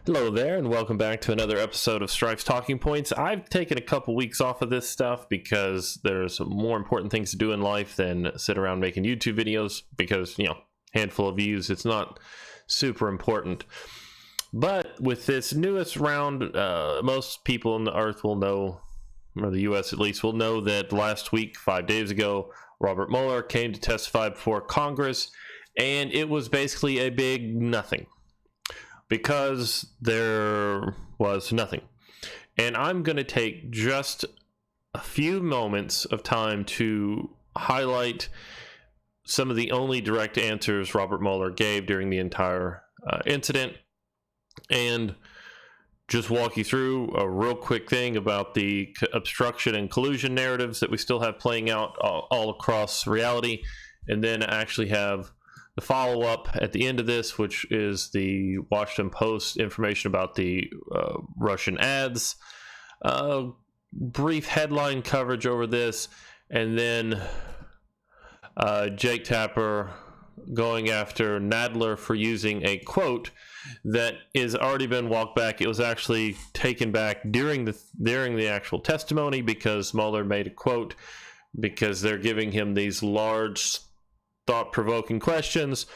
Hello there, and welcome back to another episode of Strife's Talking Points. I've taken a couple weeks off of this stuff because there's more important things to do in life than sit around making YouTube videos because, handful of views, it's not super important. But with this newest round, most people on the earth will know, or the U.S. at least, will know that last week, 5 days ago, Robert Mueller came to testify before Congress, and it was basically a big nothing. Because there was nothing. And I'm going to take just a few moments of time to highlight some of the only direct answers Robert Mueller gave during the entire incident, and just walk you through a real quick thing about the obstruction and collusion narratives that we still have playing out all across reality, and then actually have the follow-up at the end of this, which is the Washington Post information about the Russian ads, brief headline coverage over this, and then Jake Tapper going after Nadler for using a quote that has already been walked back. It was actually taken back during the actual testimony because Mueller made a quote because they're giving him these large thought-provoking questions,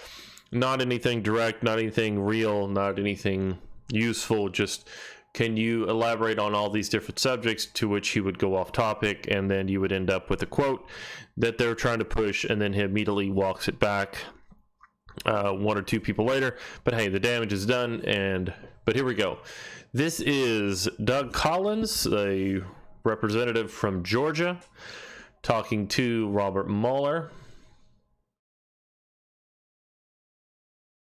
not anything direct, not anything real, not anything useful, just can you elaborate on all these different subjects, to which he would go off topic, and then you would end up with a quote that they're trying to push, and then he immediately walks it back one or two people later. But hey, the damage is done, but here we go. This is Doug Collins, a representative from Georgia, talking to Robert Mueller.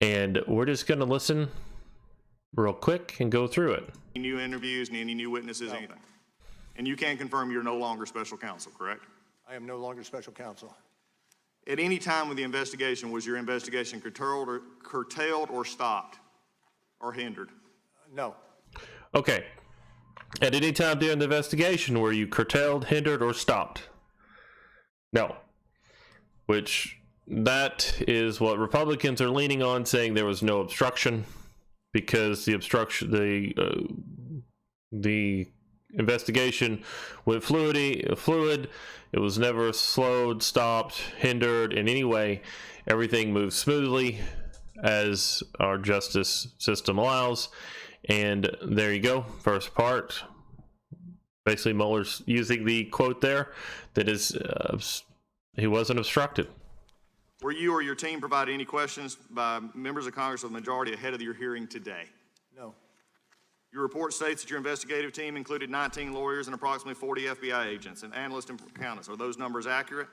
And we're just going to listen real quick and go through it. Any new interviews, any new witnesses, anything? And you can confirm you're no longer special counsel, correct? I am no longer special counsel. At any time with the investigation, was your investigation curtailed or stopped or hindered? No. Okay. At any time during the investigation, were you curtailed, hindered, or stopped? No. Which... that is what Republicans are leaning on, saying there was no obstruction because the investigation went fluid. It was never slowed, stopped, hindered in any way. Everything moved smoothly as our justice system allows. And there you go. First part. Basically, Mueller's using the quote there that is, he wasn't obstructed. Were you or your team provided any questions by members of Congress of the majority ahead of your hearing today? No. Your report states that your investigative team included 19 lawyers and approximately 40 FBI agents and analysts and accountants. Are those numbers accurate?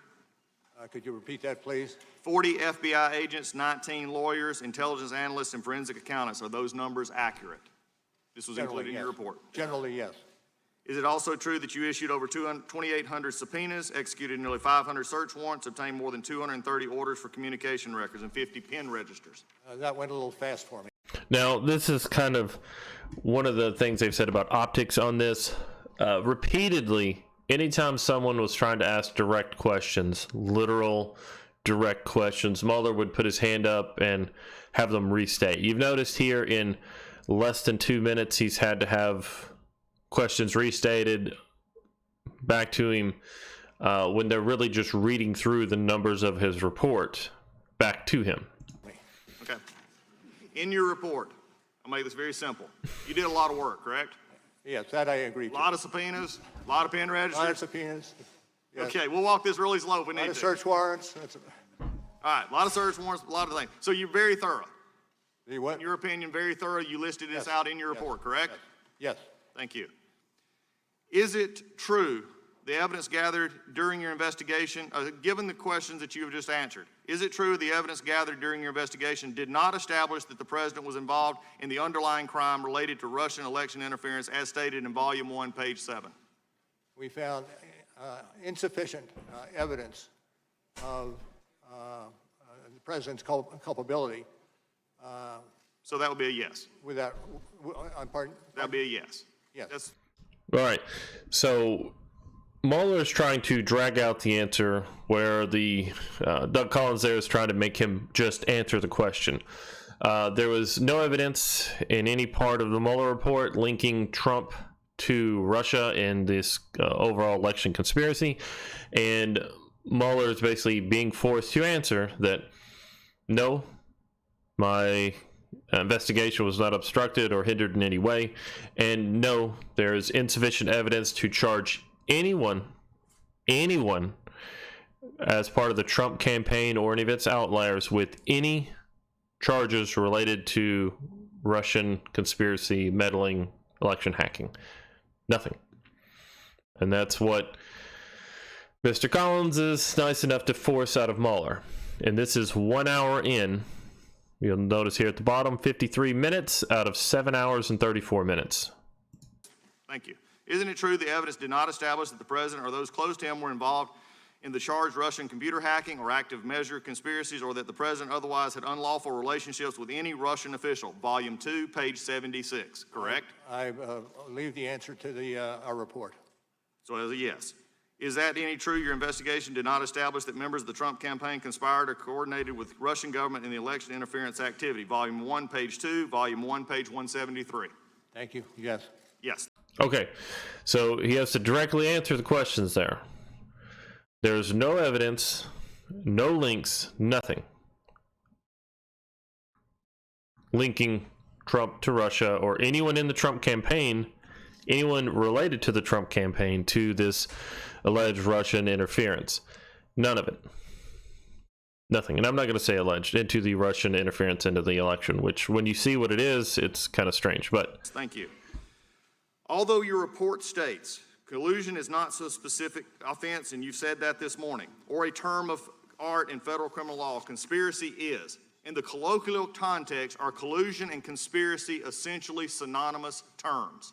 Could you repeat that, please? 40 FBI agents, 19 lawyers, intelligence analysts, and forensic accountants. Are those numbers accurate? This was included in your report. Generally, yes. Is it also true that you issued over 2,800 subpoenas, executed nearly 500 search warrants, obtained more than 230 orders for communication records, and 50 pen registers? That went a little fast for me. Now, this is kind of one of the things they've said about optics on this. Repeatedly, anytime someone was trying to ask direct questions, literal direct questions, Mueller would put his hand up and have them restate. You've noticed here in less than 2 minutes, he's had to have questions restated back to him when they're really just reading through the numbers of his report back to him. Okay. In your report, I'll make this very simple. You did a lot of work, correct? Yes, that I agree A lot of subpoenas, a lot of pen registers. A lot of subpoenas. Yes. Okay, we'll walk this really slow if we need A lot of to. search warrants. All right, a lot of search warrants, a lot of things. So you're very thorough. You what? In your opinion, very thorough. You listed this Yes. out in your report, correct? Yes. Thank you. Is it true the evidence gathered during your investigation, given the questions that you have just answered, is it true the evidence gathered during your investigation did not establish that the president was involved in the underlying crime related to Russian election interference as stated in Volume 1, page 7? We found insufficient evidence of the president's culpability. So that would be a yes. Without, pardon? That would be a yes. Yes. All right. So Mueller is trying to drag out the answer where the Doug Collins there is trying to make him just answer the question. There was no evidence in any part of the Mueller report linking Trump to Russia in this overall election conspiracy. And Mueller is basically being forced to answer that, no, my investigation was not obstructed or hindered in any way. And no, there is insufficient evidence to charge anyone as part of the Trump campaign or any of its outliers with any charges related to Russian conspiracy, meddling, election hacking. Nothing. And that's what Mr. Collins is nice enough to force out of Mueller. And this is 1 hour in. You'll notice here at the bottom, 53 minutes out of 7 hours and 34 minutes. Thank you. Isn't it true the evidence did not establish that the president or those close to him were involved in the charged Russian computer hacking or active measure conspiracies, or that the president otherwise had unlawful relationships with any Russian official? Volume 2, page 76, correct? I leave the answer to our report. So as a yes. Is that any true your investigation did not establish that members of the Trump campaign conspired or coordinated with Russian government in the election interference activity? Volume 1, page 2, volume 1, page 173. Thank you. Yes. Yes. Okay, so he has to directly answer the questions there. There's no evidence, no links, nothing linking Trump to Russia or anyone in the Trump campaign, anyone related to the Trump campaign, to this alleged Russian interference. None of it. Nothing. And I'm not going to say alleged, into the Russian interference into the election, which when you see what it is, it's kind of strange. But thank you. Although your report states collusion is not so specific offense, and you've said that this morning, or a term of art in federal criminal law, conspiracy is. In the colloquial context, are collusion and conspiracy essentially synonymous terms?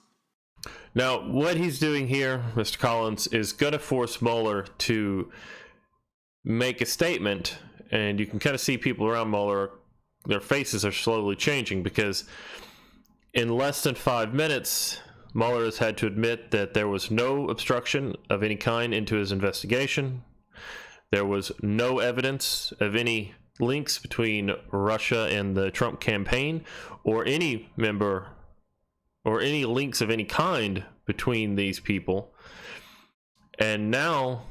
Now, what he's doing here, Mr. Collins, is going to force Mueller to make a statement, and you can kind of see people around Mueller, their faces are slowly changing, because in less than 5 minutes, Mueller has had to admit that there was no obstruction of any kind into his investigation. There was no evidence of any links between Russia and the Trump campaign, or any member, or any links of any kind between these people. And now,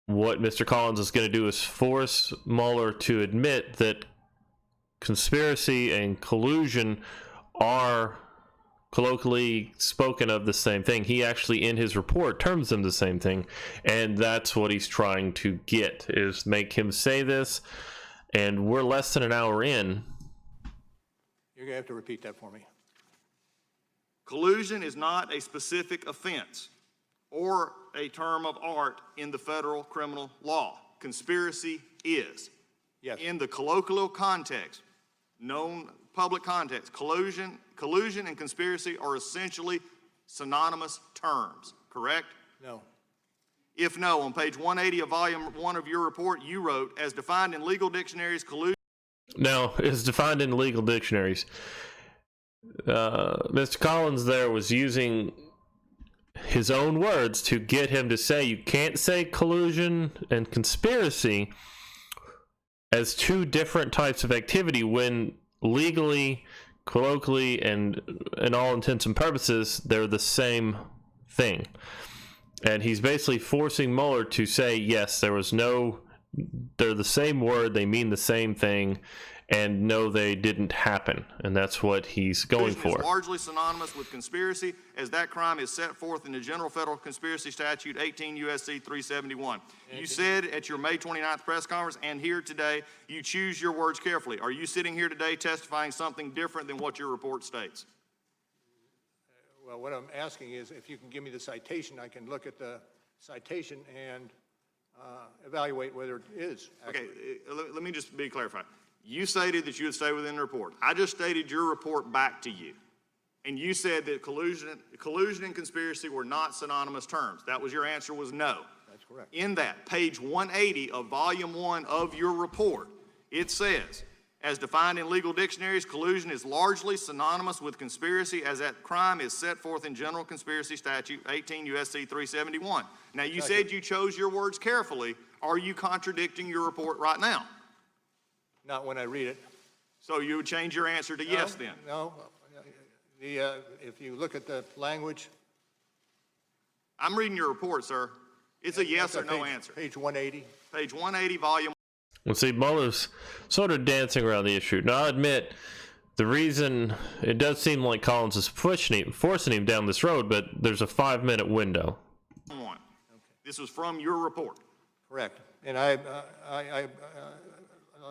what Mr. Collins is going to do is force Mueller to admit that conspiracy and collusion are colloquially spoken of the same thing. He actually, in his report, terms them the same thing, and that's what he's trying to get, is make him say this. And we're less than an hour in. You're going to have to repeat that for me. Collusion is not a specific offense or a term of art in the federal criminal law. Conspiracy is. Yes. In the colloquial context, known public context, collusion and conspiracy are essentially synonymous terms, correct? No. If no, on page 180 of volume 1 of your report, you wrote, as defined in legal dictionaries, collusion. Now, as defined in legal dictionaries, Mr. Collins there was using his own words to get him to say you can't say collusion and conspiracy as two different types of activity when legally, colloquially, and in all intents and purposes, they're the same thing. And he's basically forcing Mueller to say, yes, they're the same word, they mean the same thing, and no, they didn't happen. And that's what he's going for. Is largely synonymous with conspiracy, as that crime is set forth in the General Federal Conspiracy Statute 18 U.S.C. 371. You said at your May 29th press conference and here today, you choose your words carefully. Are you sitting here today testifying something different than what your report states? Well, what I'm asking is if you can give me the citation, I can look at the citation and evaluate whether it is accurate. Okay, let me just be clarified. You stated that you would stay within the report. I just stated your report back to you. And you said that collusion and conspiracy were not synonymous terms. That was your answer, was no. That's correct. In that, page 180 of volume 1 of your report, it says, as defined in legal dictionaries, collusion is largely synonymous with conspiracy, as that crime is set forth in General Conspiracy Statute 18 U.S.C. 371. Now, you said you chose your words carefully. Are you contradicting your report right now? Not when I read it. So you would change your answer to yes then? No, if you look at the language. I'm reading your report, sir. It's a yes or no answer. Page 180. Page 180, volume. Well, see, Mueller's sort of dancing around the issue. Now, I admit, the reason it does seem like Collins is forcing him down this road, but there's a 5-minute window. One. This was from your report. Correct. And I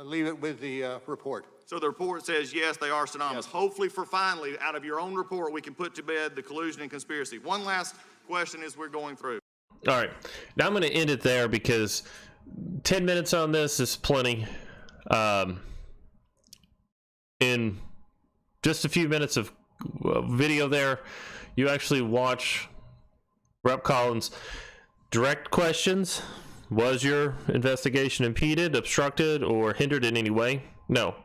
leave it with the report. So the report says, yes, they are synonymous. Yes. Hopefully, finally, out of your own report, we can put to bed the collusion and conspiracy. One last question as we're going through. All right. Now I'm going to end it there because 10 minutes on this is plenty. In just a few minutes of video there, you actually watch Rep. Collins direct questions. Was your investigation impeded, obstructed, or hindered in any way? No.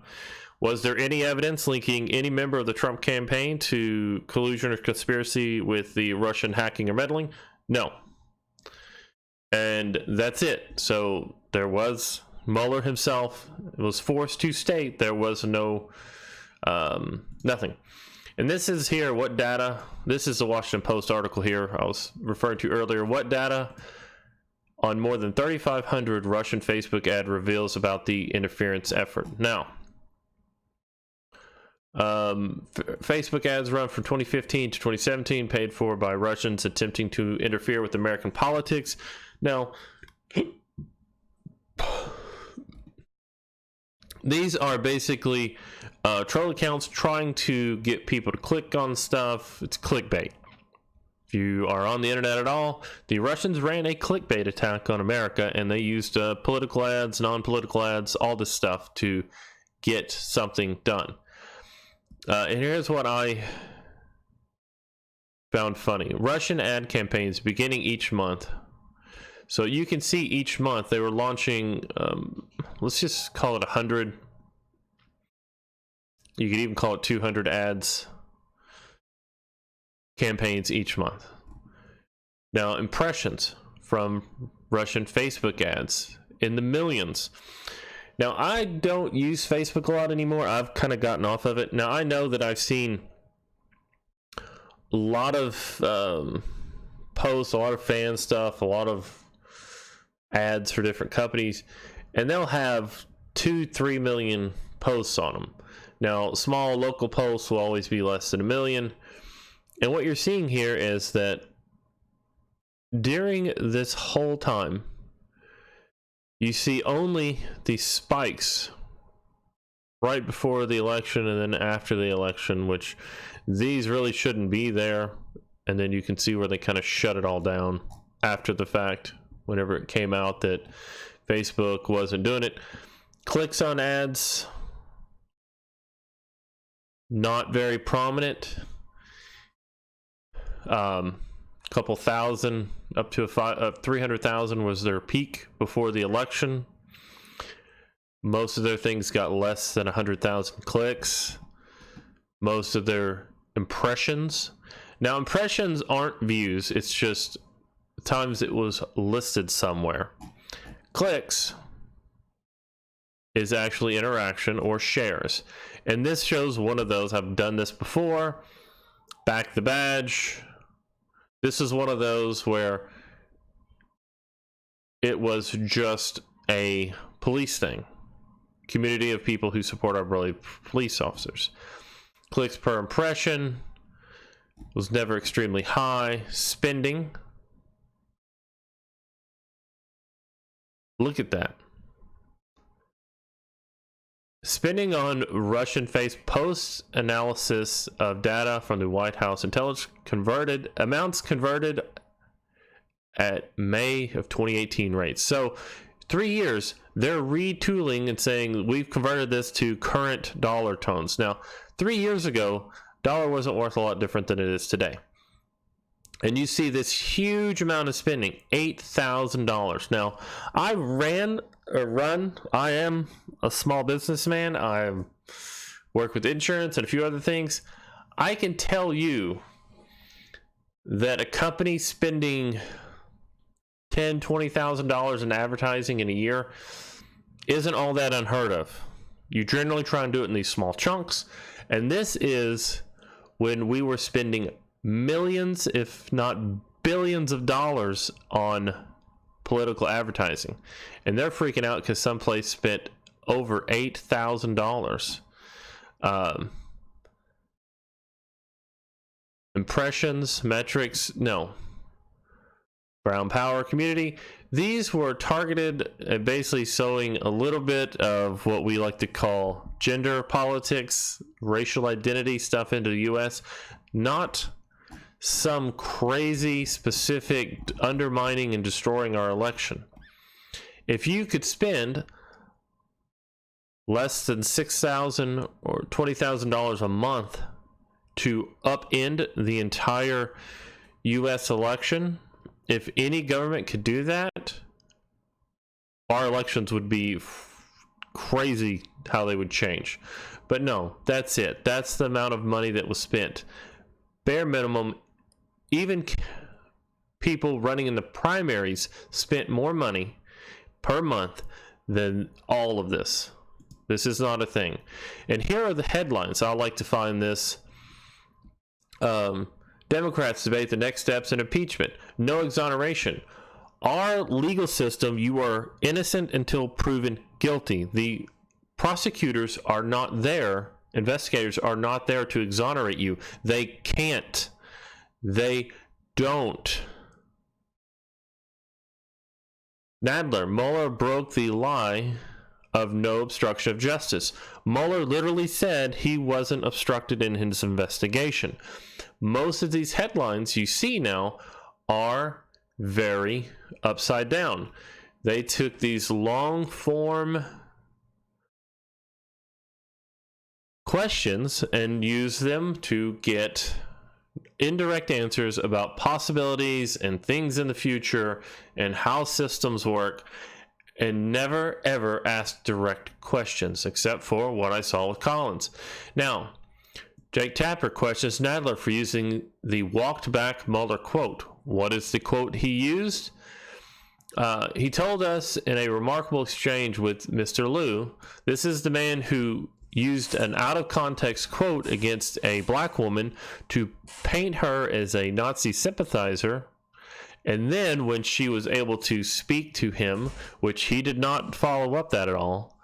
Was there any evidence linking any member of the Trump campaign to collusion or conspiracy with the Russian hacking or meddling? No. And that's it. So there was Mueller himself was forced to state there was no nothing. And this is here what data. This is the Washington Post article here I was referring to earlier. What data on more than 3,500 Russian Facebook ad reveals about the interference effort. Now, Facebook ads run from 2015 to 2017, paid for by Russians attempting to interfere with American politics. Now, these are basically troll accounts trying to get people to click on stuff. It's clickbait. If you are on the internet at all, the Russians ran a clickbait attack on America, and they used political ads, non-political ads, all this stuff to get something done. And here's what I found funny. Russian ad campaigns beginning each month. So you can see each month they were launching, let's just call it 100. You could even call it 200 ads. Campaigns each month. Now, impressions from Russian Facebook ads in the millions. Now, I don't use Facebook a lot anymore. I've kind of gotten off of it. Now, I know that I've seen a lot of posts, a lot of fan stuff, a lot of ads for different companies, and they'll have 2-3 million posts on them. Now, small local posts will always be less than 1 million. And what you're seeing here is that during this whole time, you see only these spikes right before the election and then after the election, which these really shouldn't be there. And then you can see where they kind of shut it all down after the fact, whenever it came out that Facebook wasn't doing it. Clicks on ads, not very prominent. Couple thousand, up to 300,000 was their peak before the election. Most of their things got less than 100,000 clicks. Most of their impressions. Now, impressions aren't views. It's just times it was listed somewhere. Clicks is actually interaction or shares. And this shows one of those. I've done this before. Back the badge. This is one of those where it was just a police thing. Community of people who support our brotherly police officers. Clicks per impression was never extremely high. Spending. Look at that. Spending on Russian face posts analysis of data from the White House intelligence amounts converted at May of 2018 rates. So 3 years, they're retooling and saying we've converted this to current dollar tones. Now, 3 years ago, dollar wasn't worth a lot different than it is today. And you see this huge amount of spending, $8,000. Now, I am a small businessman. I work with insurance and a few other things. I can tell you that a company spending $10,000, $20,000 in advertising in a year isn't all that unheard of. You generally try and do it in these small chunks. And this is when we were spending millions, if not billions of dollars on political advertising. And they're freaking out because someplace spent over $8,000. Impressions, metrics, no. Brown Power community. These were targeted at basically sowing a little bit of what we like to call gender politics, racial identity stuff into the U.S., not some crazy specific undermining and destroying our election. If you could spend less than $6,000 or $20,000 a month to upend the entire U.S. election, if any government could do that, our elections would be crazy how they would change. But no, that's it. That's the amount of money that was spent. Bare minimum, even people running in the primaries spent more money per month than all of this. This is not a thing. And here are the headlines. I like to find this. Democrats debate the next steps in impeachment. No exoneration. Our legal system, you are innocent until proven guilty. The prosecutors are not there. Investigators are not there to exonerate you. They can't. They don't. Nadler, Mueller broke the lie of no obstruction of justice. Mueller literally said he wasn't obstructed in his investigation. Most of these headlines you see now are very upside down. They took these long form questions and used them to get indirect answers about possibilities and things in the future and how systems work, and never ever asked direct questions, except for what I saw with Collins. Now, Jake Tapper questions Nadler for using the walked back Mueller quote. What is the quote he used? He told us in a remarkable exchange with Mr. Liu, this is the man who used an out of context quote against a black woman to paint her as a Nazi sympathizer. And then when she was able to speak to him, which he did not follow up that at all,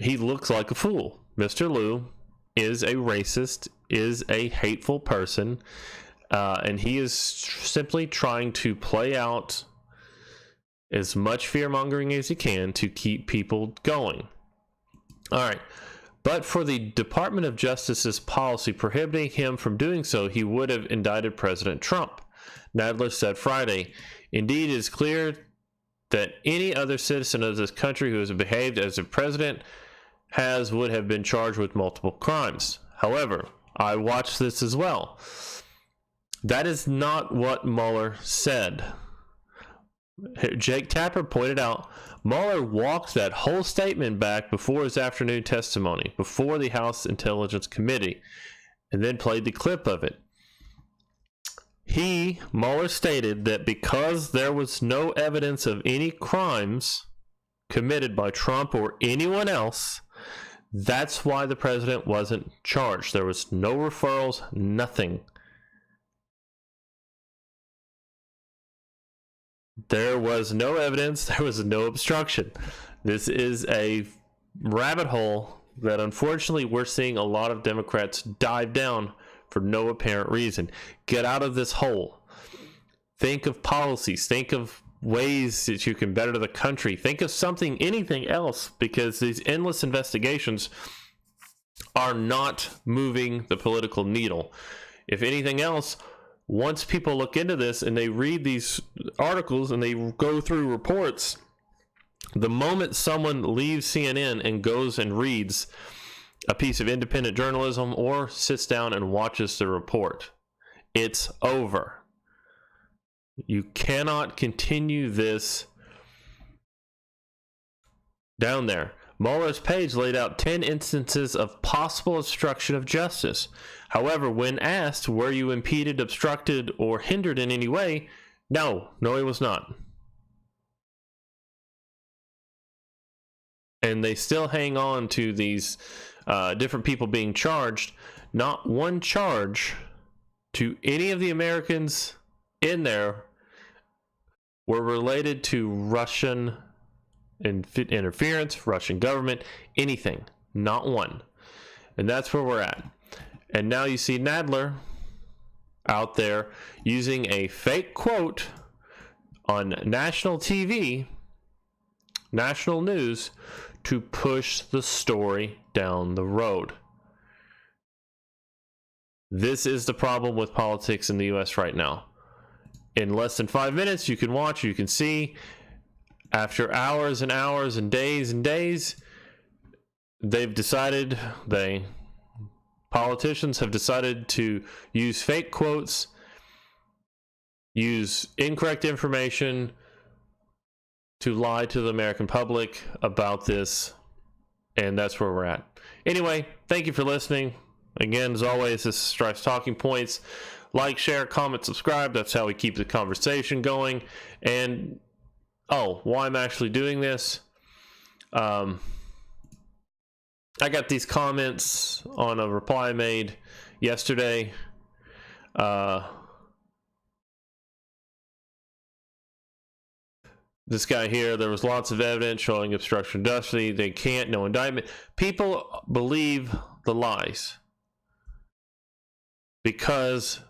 he looks like a fool. Mr. Liu is a racist, is a hateful person, and he is simply trying to play out as much fear-mongering as he can to keep people going. All right. But for the Department of Justice's policy prohibiting him from doing so, he would have indicted President Trump. Nadler said Friday, indeed, it is clear that any other citizen of this country who has behaved as a president would have been charged with multiple crimes. However, I watched this as well. That is not what Mueller said. Jake Tapper pointed out Mueller walked that whole statement back before his afternoon testimony, before the House Intelligence Committee, and then played the clip of it. Mueller stated that because there was no evidence of any crimes committed by Trump or anyone else, that's why the president wasn't charged. There was no referrals, nothing. There was no evidence, there was no obstruction. This is a rabbit hole that unfortunately we're seeing a lot of Democrats dive down for no apparent reason. Get out of this hole. Think of policies, think of ways that you can better the country, think of something, anything else, because these endless investigations are not moving the political needle. If anything else, once people look into this and they read these articles and they go through reports, the moment someone leaves CNN and goes and reads a piece of independent journalism or sits down and watches the report, it's over. You cannot continue this down there. Mueller's page laid out 10 instances of possible obstruction of justice. However, when asked, were you impeded, obstructed, or hindered in any way? No, he was not. and they still hang on to these different people being charged. Not one charge to any of the Americans in there were related to Russian interference, Russian government, anything. Not one. And that's where we're at. And now you see Nadler out there using a fake quote on national TV, national news, to push the story down the road. This is the problem with politics in the US right now. In less than 5 minutes, you can watch, you can see, after hours and hours and days, they've decided, politicians have decided to use fake quotes, use incorrect information to lie to the American public about this, and that's where we're at. Anyway, thank you for listening. Again, as always, this is Strife's Talking Points. Like, share, comment, subscribe. That's how we keep the conversation going. And, why I'm actually doing this. I got these comments on a reply I made yesterday. This guy here, there was lots of evidence showing obstruction of justice. They can't, no indictment. People believe the lies because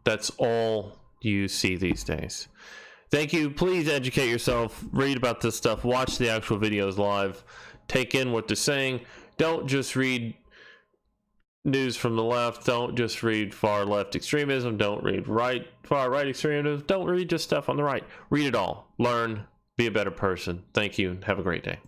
that's all you see these days. Thank you. Please educate yourself. Read about this stuff. Watch the actual videos live. Take in what they're saying. Don't just read news from the left. Don't just read far left extremism. Don't read far right extremism. Don't read just stuff on the right. Read it all. Learn. Be a better person. Thank you. Have a great day.